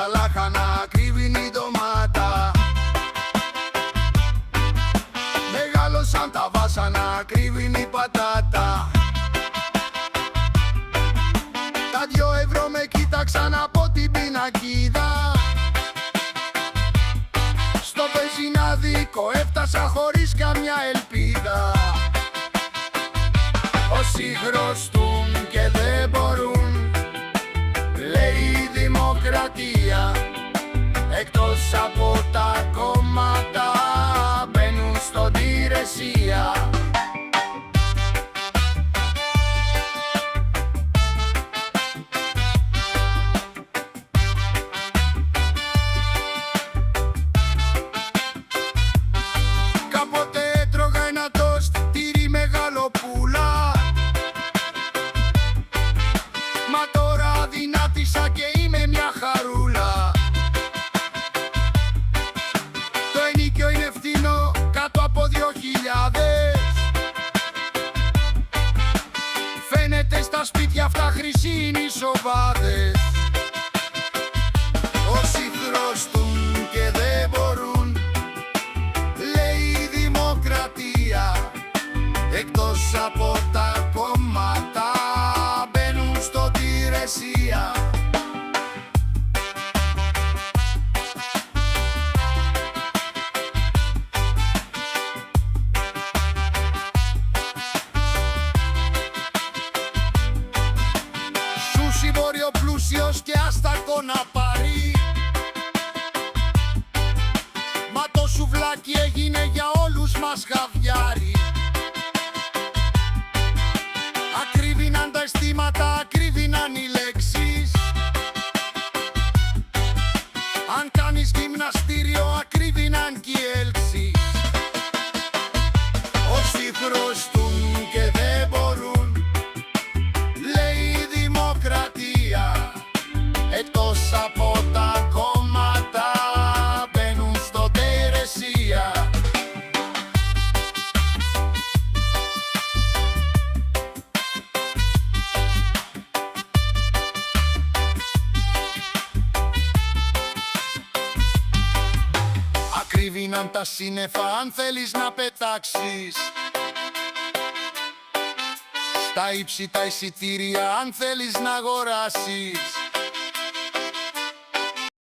τα λάχανα, κρύβινη ντομάτα. Μεγάλωσαν τα βάσανα, κρύβινη πατάτα. Τα 2 ευρώ με κοίταξαν από την πινακίδα. Στο βενζινάδικο έφτασα χωρίς καμιά ελπίδα. Όσοι χρωστούν και δεν μπορούν, λέει η δημοκρατία, εκτός από τα κόμματα μπαίνουν στον τηρεσία. Κάποτε έτρωγα ένα τόστ, τυρί μεγαλοπούλα. Μα τώρα δυνάτησα και είμαι μια χαρούλα. Το ενοίκιο είναι φτηνό, κάτω από 2.000. Φαίνεται στα σπίτια αυτά χρυσή είναι οι σοβάδες. Όσοι χρωστούν και δεν μπορούν, λέει η δημοκρατία, εκτός από τα κόμματα μπαίνουν στο τηρεσία. Σου συμπόρει ο πλούσιος και άστακο να πάρει, μα το σουβλάκι έγινε για όλους μας χαβιάρι. Ακρίβηναν τα αισθήματα, ακρίβηναν οι λέξεις. Αν κάνεις γυμναστήριο, ακρίβηναν κι οι έλξεις. Όσοι χρωστούν και δεν μπορούν, λέει η δημοκρατία, εκτός από τα κόμματα μπαίνουν στο τηρεσία. Ακρίβηναν τα σύννεφα αν θέλεις να πετάξεις, στα ύψη τα εισιτήρια αν θέλεις να αγοράσεις.